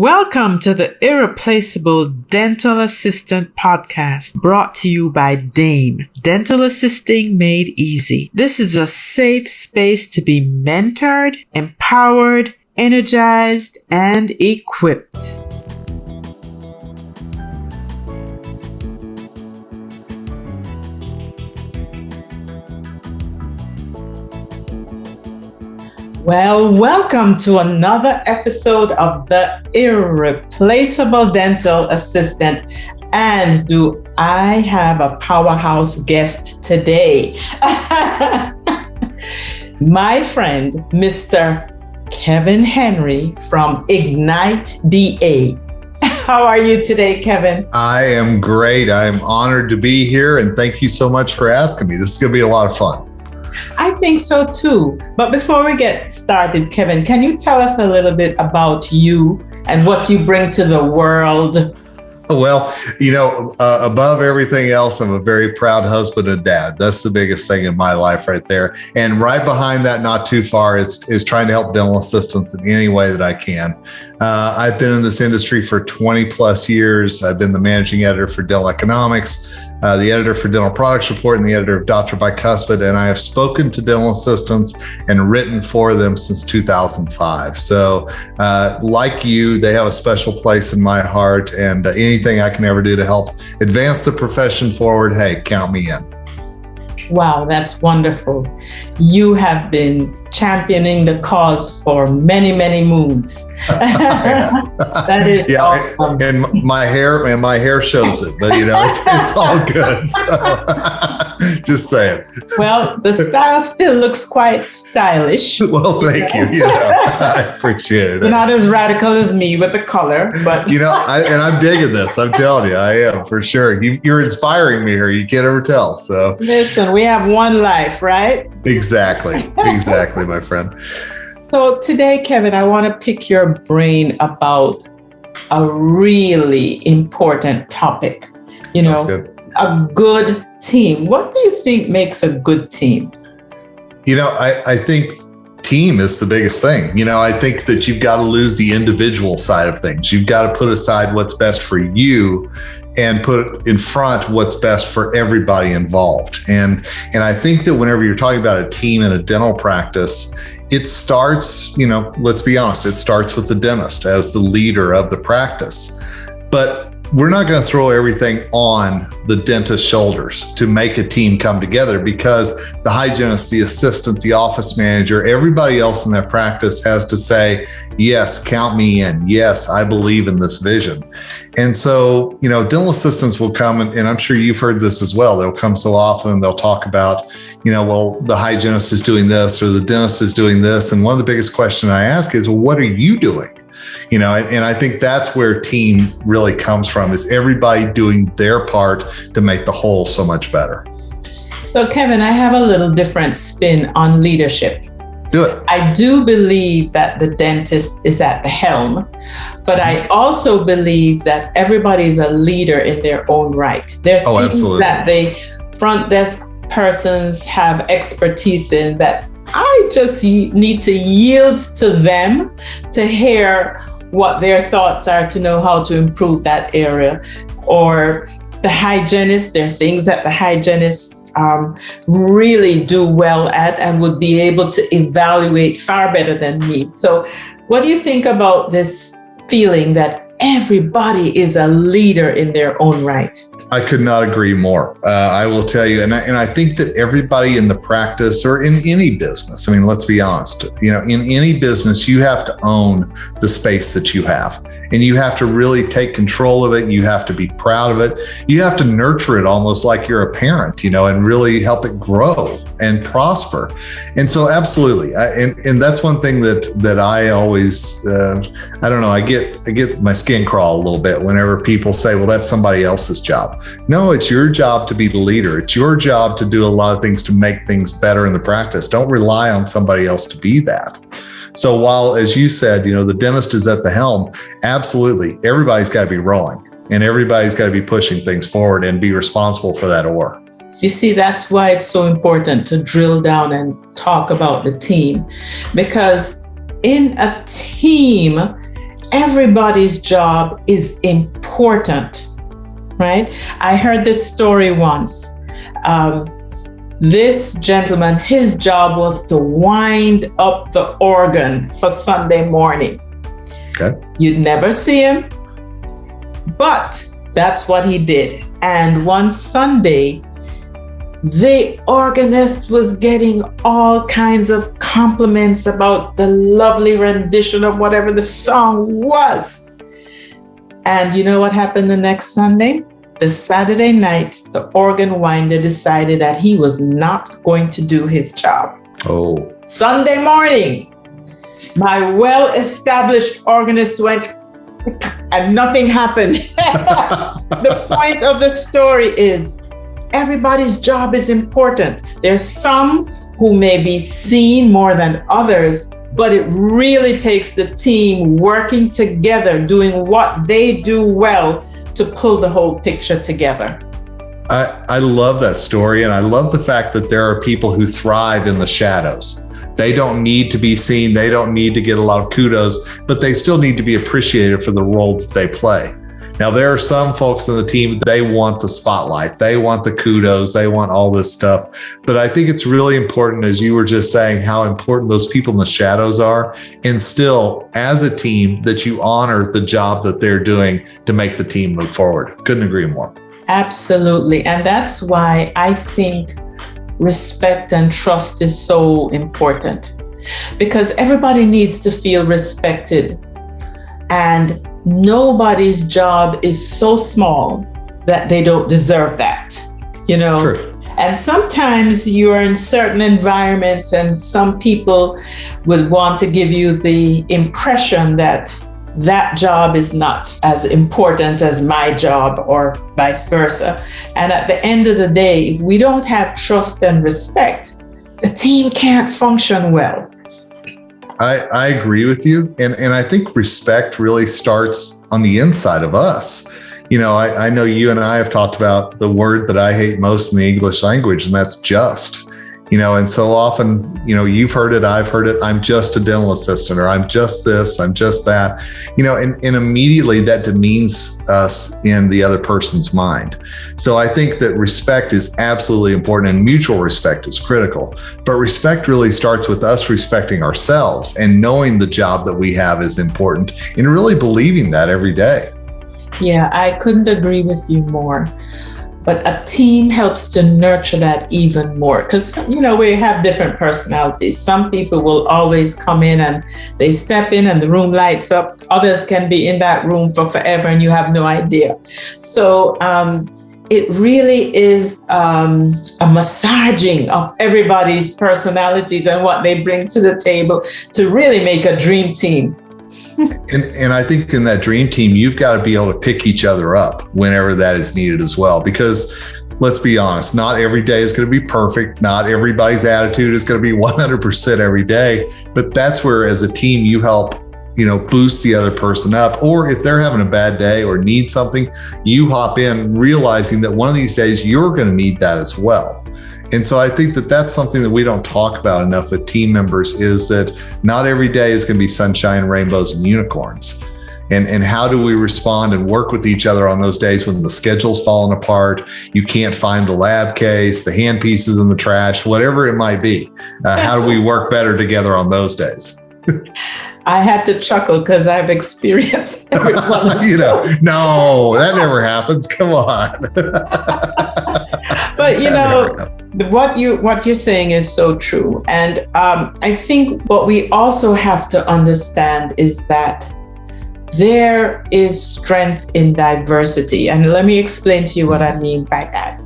Welcome to the Irreplaceable Dental Assistant Podcast, brought to you by Dame, Dental Assisting Made Easy. This is a safe space to be mentored, empowered, energized, and equipped. Well, welcome to another episode of the Irreplaceable Dental Assistant. And do I have a powerhouse guest today? My friend, Mr. Kevin Henry from Ignite DA. How are you today, Kevin? I am great. I am honored to be here, and thank you so much for asking me. This is going to be a lot of fun. I think so too. But before we get started, Kevin, can you tell us a little bit about you and what you bring to the world? Well, above everything else, I'm a very proud husband and dad. That's the biggest thing in my life right there. And right behind that, not too far, is trying to help dental assistants in any way that I can. I've been in this industry for 20 plus years. I've been the managing editor for Dental Economics, the editor for Dental Products Report, and the editor of Dr. Bicuspid. And I have spoken to dental assistants and written for them since 2005. So like you, they have a special place in my heart, and anything I can ever do to help advance the profession forward, hey, count me in. Wow, that's wonderful. You have been championing the cause for many, many moons. That is awesome. And my hair shows it, but it's all good. So, just saying. Well, the style still looks quite stylish. Well, thank you. I appreciate it. You're not as radical as me with the color, but I'm digging this. I'm telling you, I am for sure. You're inspiring me here. You can't ever tell. So listen, we have one life, right? Exactly, my friend. So today, Kevin, I want to pick your brain about a really important topic. Sounds good. A good team. What do you think makes a good team? I think team is the biggest thing. I think that you've got to lose the individual side of things. You've got to put aside what's best for you and put in front what's best for everybody involved. And I think that whenever you're talking about a team in a dental practice, it starts, let's be honest, it starts with the dentist as the leader of the practice. But we're not going to throw everything on the dentist's shoulders to make a team come together, because the hygienist, the assistant, the office manager, everybody else in that practice has to say, yes, count me in. Yes, I believe in this vision. And so, dental assistants will come, and I'm sure you've heard this as well. They'll come so often and they'll talk about, well, the hygienist is doing this or the dentist is doing this. And one of the biggest questions I ask is, well, what are you doing? And I think that's where team really comes from, is everybody doing their part to make the whole so much better. So, Kevin, I have a little different spin on leadership. Do it. I do believe that the dentist is at the helm, but I also believe that everybody is a leader in their own right. There are things absolutely. that the front desk persons have expertise in that I just need to yield to them to hear what their thoughts are, to know how to improve that area. Or the hygienist, there are things that the hygienists really do well at and would be able to evaluate far better than me. So what do you think about this feeling that everybody is a leader in their own right? I could not agree more. I will tell you, and I think that everybody in the practice or in any business, let's be honest, in any business, you have to own the space that you have. And you have to really take control of it. You have to be proud of it. You have to nurture it almost like you're a parent, and really help it grow and prosper. And so absolutely. And that's one thing that I always, I get my skin crawl a little bit whenever people say, well, that's somebody else's job. No, it's your job to be the leader. It's your job to do a lot of things to make things better in the practice. Don't rely on somebody else to be that. So while, as you said, the dentist is at the helm, absolutely, everybody's got to be rowing and everybody's got to be pushing things forward and be responsible for that oar. You see, that's why it's so important to drill down and talk about the team, because in a team, everybody's job is important, right? I heard this story once. This gentleman, his job was to wind up the organ for Sunday morning. Okay. You'd never see him, but that's what he did. And one Sunday, the organist was getting all kinds of compliments about the lovely rendition of whatever the song was. And you know what happened the next Sunday? The Saturday night, the organ winder decided that he was not going to do his job. Oh. Sunday morning, my well-established organist went and nothing happened. The point of the story is everybody's job is important. There's some who may be seen more than others, but it really takes the team working together, doing what they do well to pull the whole picture together. I love that story. And I love the fact that there are people who thrive in the shadows. They don't need to be seen. They don't need to get a lot of kudos, but they still need to be appreciated for the role that they play. Now, there are some folks in the team, they want the spotlight. They want the kudos. They want all this stuff. But I think it's really important, as you were just saying, how important those people in the shadows are. And still, as a team, that you honor the job that they're doing to make the team move forward. Couldn't agree more. Absolutely. And that's why I think respect and trust is so important, because everybody needs to feel respected, and nobody's job is so small that they don't deserve that, you know. True. And sometimes you're in certain environments and some people would want to give you the impression that that job is not as important as my job, or vice versa. And at the end of the day, if we don't have trust and respect, the team can't function well. I agree with you. And I think respect really starts on the inside of us. You know, I know you and I have talked about the word that I hate most in the English language, and that's just. You know, and so often, you know, you've heard it, I've heard it, I'm just a dental assistant, or I'm just this, I'm just that, you know, and immediately that demeans us in the other person's mind. So I think that respect is absolutely important, and mutual respect is critical. But respect really starts with us respecting ourselves and knowing the job that we have is important, and really believing that every day. Yeah, I couldn't agree with you more. But a team helps to nurture that even more, because, you know, we have different personalities. Some people will always come in and they step in and the room lights up. Others can be in that room for forever and you have no idea. So it really is a massaging of everybody's personalities and what they bring to the table to really make a dream team. And I think in that dream team, you've got to be able to pick each other up whenever that is needed as well. Because let's be honest, not every day is going to be perfect. Not everybody's attitude is going to be 100% every day. But that's where, as a team, you help, you know, boost the other person up. Or if they're having a bad day or need something, you hop in realizing that one of these days you're going to need that as well. And so I think that that's something that we don't talk about enough with team members, is that not every day is going to be sunshine, rainbows, and unicorns. And how do we respond and work with each other on those days when the schedule's falling apart, you can't find the lab case, the hand pieces in the trash, whatever it might be. How do we work better together on those days? I had to chuckle because I've experienced every one of you know, no, that never happens. Come on. But you know, what you're saying is so true. And I think what we also have to understand is that there is strength in diversity. And let me explain to you what I mean by that.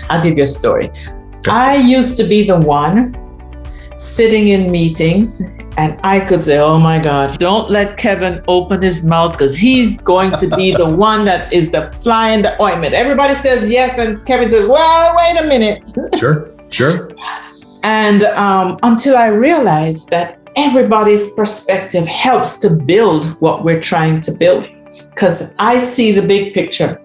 I'll give you a story. Okay. I used to be the one sitting in meetings and I could say, oh my God, don't let Kevin open his mouth because he's going to be the one that is the fly in the ointment. Everybody says yes, and Kevin says, well, wait a minute. Sure. And until I realized that everybody's perspective helps to build what we're trying to build, because I see the big picture,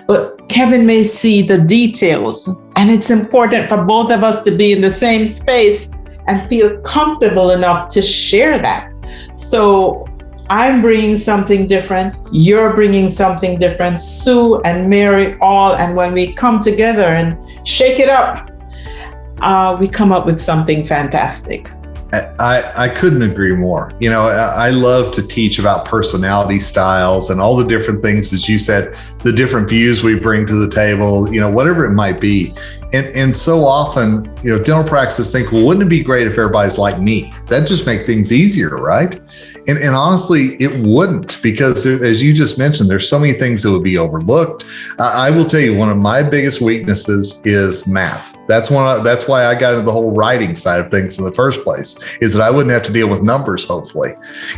but Kevin may see the details. And it's important for both of us to be in the same space and feel comfortable enough to share that. So I'm bringing something different. You're bringing something different. Sue and Mary all. And when we come together and shake it up, we come up with something fantastic. I couldn't agree more. I love to teach about personality styles and all the different things that you said, the different views we bring to the table, whatever it might be. And so often, dental practices think, well, wouldn't it be great if everybody's like me? That'd just make things easier, right? And honestly, it wouldn't, because as you just mentioned, there's so many things that would be overlooked. I will tell you, one of my biggest weaknesses is math. That's why I got into the whole writing side of things in the first place, is that I wouldn't have to deal with numbers, hopefully,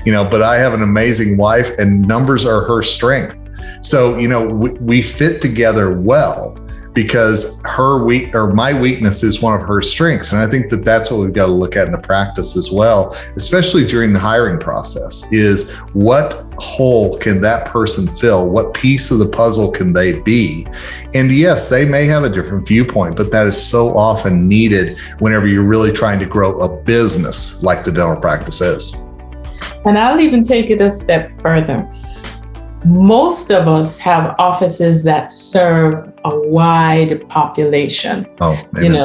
but I have an amazing wife and numbers are her strength. So, we fit together well, because my weakness is one of her strengths. And I think that that's what we've got to look at in the practice as well, especially during the hiring process, is what hole can that person fill? What piece of the puzzle can they be? And yes, they may have a different viewpoint, but that is so often needed whenever you're really trying to grow a business like the dental practice is. And I'll even take it a step further. Most of us have offices that serve a wide population. Oh, maybe.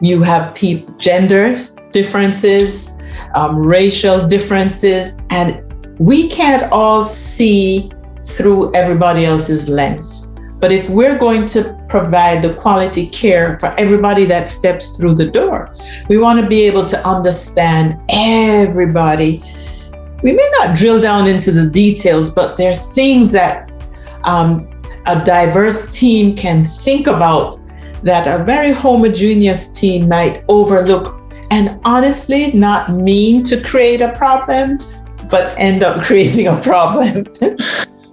You have gender differences, racial differences, and we can't all see through everybody else's lens. But if we're going to provide the quality care for everybody that steps through the door, we want to be able to understand everybody. We may not drill down into the details, but there are things that a diverse team can think about that a very homogeneous team might overlook, and honestly not mean to create a problem, but end up creating a problem.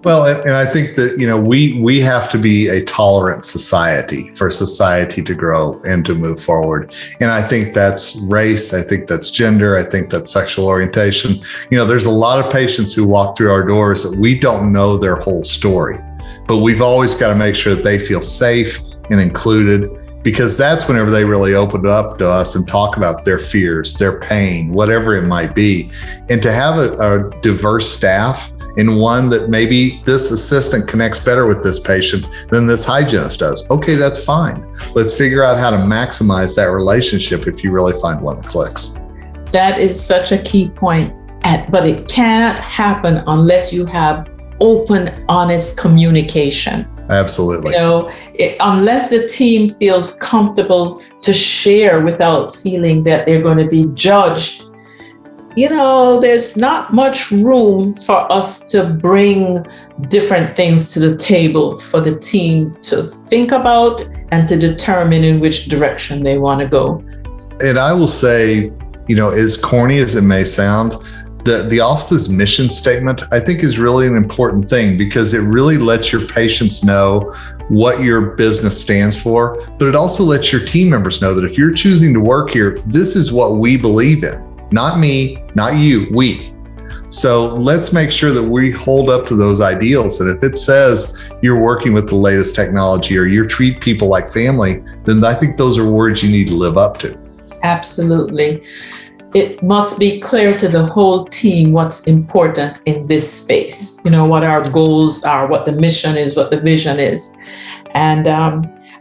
Well, and I think that, we have to be a tolerant society for society to grow and to move forward. And I think that's race. I think that's gender. I think that's sexual orientation. There's a lot of patients who walk through our doors that we don't know their whole story, but we've always got to make sure that they feel safe and included, because that's whenever they really open up to us and talk about their fears, their pain, whatever it might be. And to have a diverse staff, and one that maybe this assistant connects better with this patient than this hygienist does. Okay, that's fine. Let's figure out how to maximize that relationship if you really find one that clicks. That is such a key point, but it can't happen unless you have open, honest communication. Absolutely. Unless the team feels comfortable to share without feeling that they're going to be judged, there's not much room for us to bring different things to the table for the team to think about and to determine in which direction they want to go. And I will say, as corny as it may sound, the office's mission statement, I think, is really an important thing, because it really lets your patients know what your business stands for, but it also lets your team members know that if you're choosing to work here, this is what we believe in. Not me, not you, we. So let's make sure that we hold up to those ideals. And if it says you're working with the latest technology or you treat people like family, then I think those are words you need to live up to. Absolutely. It must be clear to the whole team what's important in this space, what our goals are, what the mission is, what the vision is. And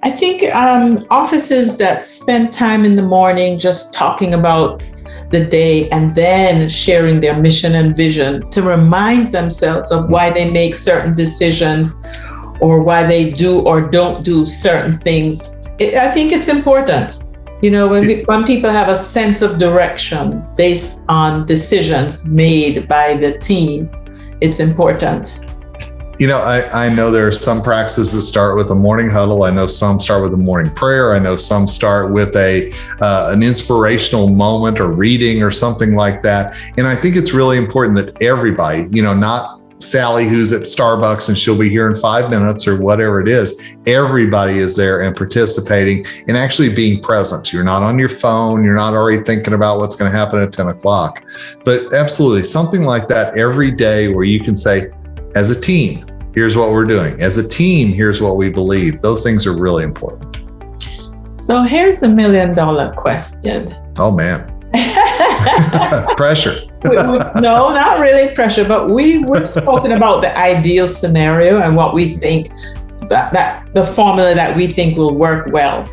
I think offices that spend time in the morning just talking about the day and then sharing their mission and vision to remind themselves of why they make certain decisions or why they do or don't do certain things. I think it's important. When people have a sense of direction based on decisions made by the team, it's important. I know there are some practices that start with a morning huddle. I know some start with a morning prayer. I know some start with an inspirational moment or reading or something like that. And I think it's really important that everybody, not Sally who's at Starbucks and she'll be here in 5 minutes or whatever it is. Everybody is there and participating and actually being present. You're not on your phone. You're not already thinking about what's going to happen at 10 o'clock. But absolutely, something like that every day where you can say, as a team, here's what we're doing. As a team, here's what we believe. Those things are really important. So here's the $1 million question. Oh, man. Pressure. No, not really pressure, but we were talking about the ideal scenario and what we think that the formula that we think will work well.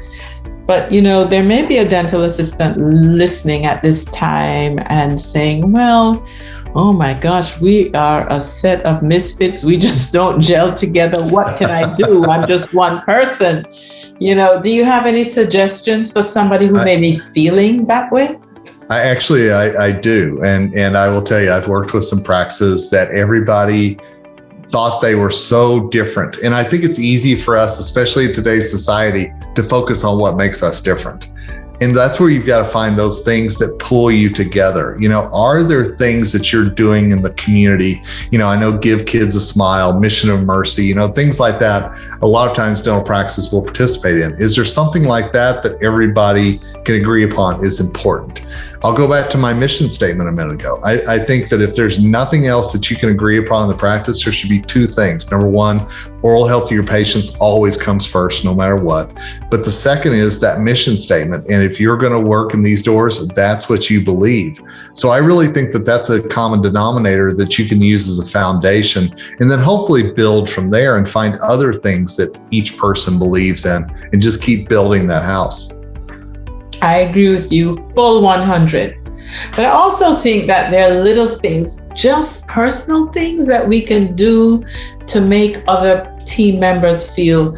But, there may be a dental assistant listening at this time and saying, well, oh my gosh, we are a set of misfits. We just don't gel together. What can I do? I'm just one person. Do you have any suggestions for somebody who may be feeling that way? I do. And I will tell you, I've worked with some practices that everybody thought they were so different. And I think it's easy for us, especially in today's society, to focus on what makes us different. And that's where you've got to find those things that pull you together. Are there things that you're doing in the community? I know Give Kids a Smile, Mission of Mercy, things like that. A lot of times dental practices will participate in. Is there something like that everybody can agree upon is important? I'll go back to my mission statement a minute ago. I think that if there's nothing else that you can agree upon in the practice, there should be two things. Number one, oral health of your patients always comes first, no matter what. But the second is that mission statement. And if you're going to work in these doors, that's what you believe. So I really think that that's a common denominator that you can use as a foundation, and then hopefully build from there and find other things that each person believes in and just keep building that house. I agree with you, full 100. But I also think that there are little things, just personal things that we can do to make other team members feel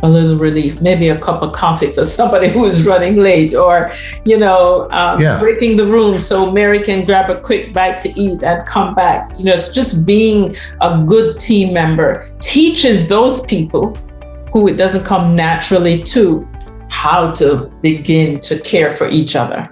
a little relief. Maybe a cup of coffee for somebody who is running late, or, breaking the room so Mary can grab a quick bite to eat and come back. It's just being a good team member teaches those people who it doesn't come naturally to how to begin to care for each other.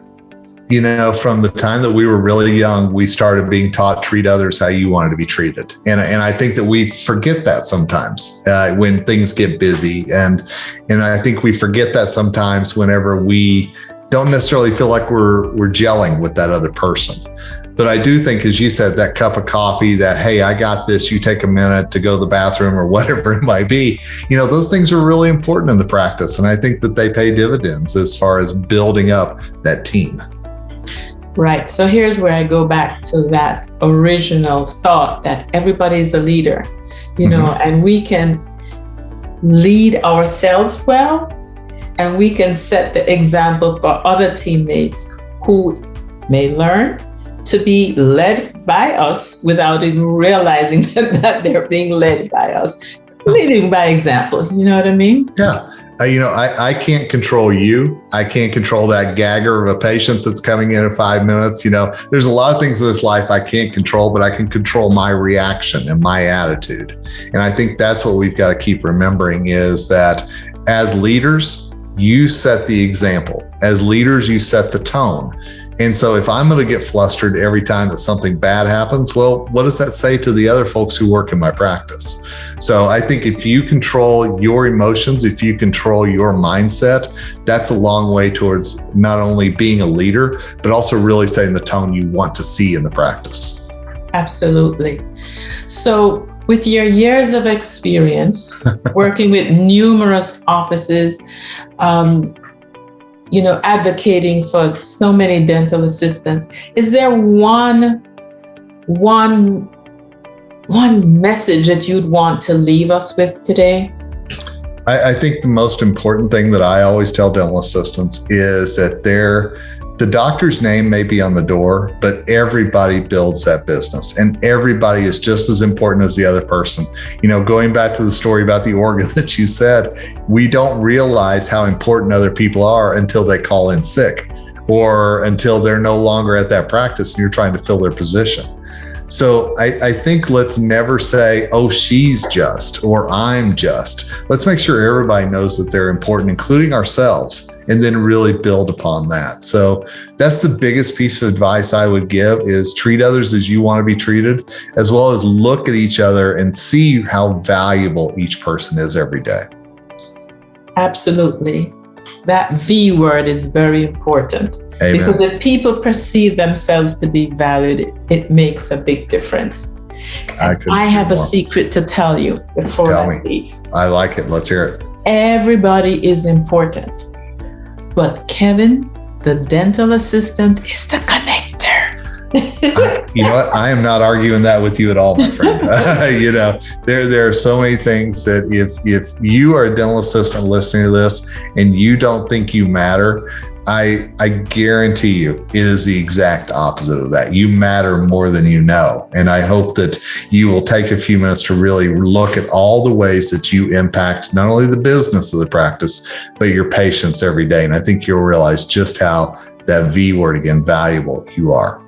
From the time that we were really young, we started being taught, treat others how you wanted to be treated. And I think that we forget that sometimes when things get busy. And I think we forget that sometimes whenever we don't necessarily feel like we're gelling with that other person. But I do think, as you said, that cup of coffee, that, hey, I got this, you take a minute to go to the bathroom or whatever it might be, those things are really important in the practice. And I think that they pay dividends as far as building up that team. Right. So here's where I go back to that original thought that everybody is a leader, and we can lead ourselves well, and we can set the example for other teammates who may learn to be led by us without even realizing that they're being led by us. Leading by example, you know what I mean? Yeah. I can't control you. I can't control that gagger of a patient that's coming in 5 minutes. There's a lot of things in this life I can't control, but I can control my reaction and my attitude. And I think that's what we've got to keep remembering, is that as leaders, you set the example. As leaders, you set the tone. And so if I'm going to get flustered every time that something bad happens, well, what does that say to the other folks who work in my practice? So I think if you control your emotions, if you control your mindset, that's a long way towards not only being a leader, but also really setting the tone you want to see in the practice. Absolutely. So with your years of experience working with numerous offices, advocating for so many dental assistants, is there one message that you'd want to leave us with today? I think the most important thing that I always tell dental assistants is that the doctor's name may be on the door, but everybody builds that business, and everybody is just as important as the other person. Going back to the story about the organ that you said, we don't realize how important other people are until they call in sick, or until they're no longer at that practice and you're trying to fill their position. So I think let's never say, oh, she's just, or I'm just. Let's make sure everybody knows that they're important, including ourselves, and then really build upon that. So that's the biggest piece of advice I would give, is treat others as you want to be treated, as well as look at each other and see how valuable each person is every day. Absolutely. That V word is very important. Amen. Because if people perceive themselves to be valued, it makes a big difference. I have a secret to tell you before I leave. I like it. Let's hear it. Everybody is important, but Kevin, the dental assistant, is the connector. You know what? I am not arguing that with you at all, my friend. There are so many things that if you are a dental assistant listening to this and you don't think you matter, I guarantee you it is the exact opposite of that. You matter more than you know. And I hope that you will take a few minutes to really look at all the ways that you impact not only the business of the practice, but your patients every day. And I think you'll realize just how that V word again, valuable you are.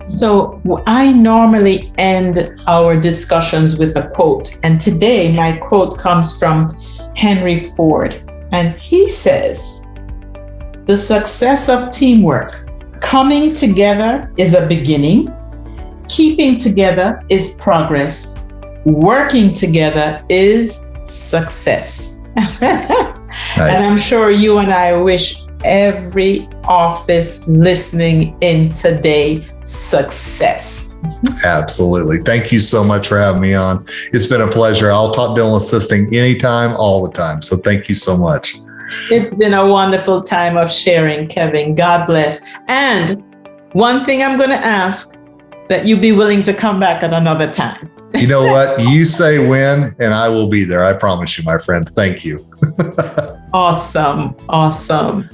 So I normally end our discussions with a quote. And today my quote comes from Henry Ford. And he says, "The success of teamwork, coming together is a beginning, keeping together is progress, working together is success." Nice. And I'm sure you and I wish every office listening in today success. Absolutely. Thank you so much for having me on. It's been a pleasure. I'll talk dental assisting anytime, all the time. So thank you so much. It's been a wonderful time of sharing, Kevin. God bless. And one thing I'm going to ask, that you be willing to come back at another time. You know what? You say when, and I will be there. I promise you, my friend. Thank you. Awesome. Awesome.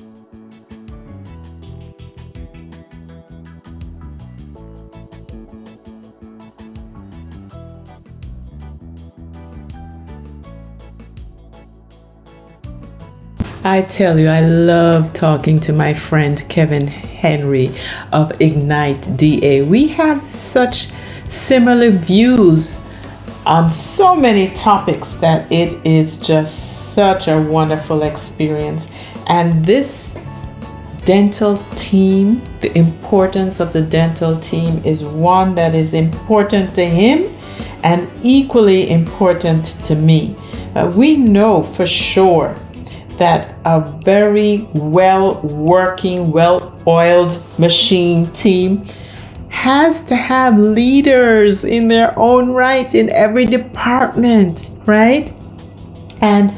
I tell you, I love talking to my friend Kevin Henry of Ignite DA. We have such similar views on so many topics that it is just such a wonderful experience. And this dental team, the importance of the dental team is one that is important to him and equally important to me. We know for sure that a very well-working, well-oiled machine team has to have leaders in their own right in every department, right? And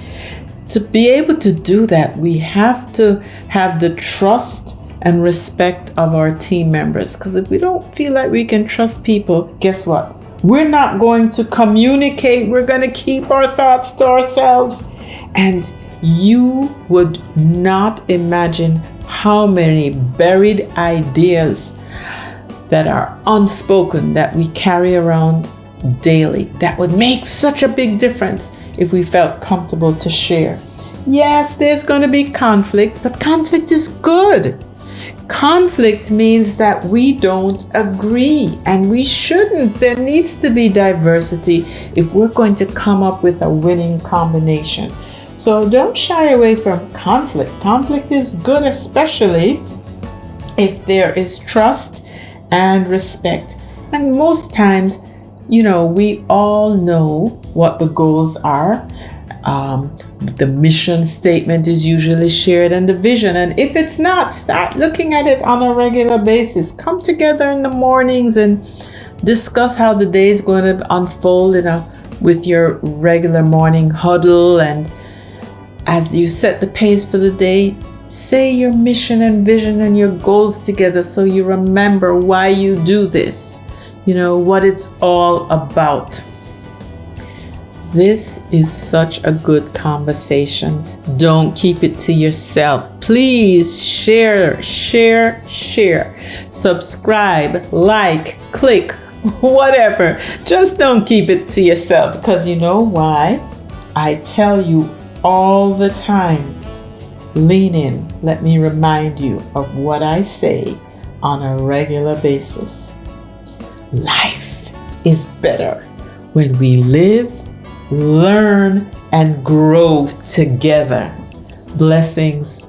to be able to do that, we have to have the trust and respect of our team members. Because if we don't feel like we can trust people, guess what? We're not going to communicate. We're going to keep our thoughts to ourselves. And you would not imagine how many buried ideas that are unspoken that we carry around daily that would make such a big difference if we felt comfortable to share. Yes, there's going to be conflict, but conflict is good. Conflict means that we don't agree, and we shouldn't. There needs to be diversity if we're going to come up with a winning combination. So don't shy away from conflict. Conflict is good, especially if there is trust and respect. And most times, we all know what the goals are. The mission statement is usually shared and the vision. And if it's not, start looking at it on a regular basis. Come together in the mornings and discuss how the day is going to unfold with your regular morning huddle. And as you set the pace for the day, say your mission and vision and your goals together so you remember why you do this, what it's all about. This is such a good conversation. Don't keep it to yourself. Please share. Subscribe, like, click, whatever. Just don't keep it to yourself, because you know why? I tell you all the time, lean in. Let me remind you of what I say on a regular basis. Life is better when we live, learn, and grow together. Blessings.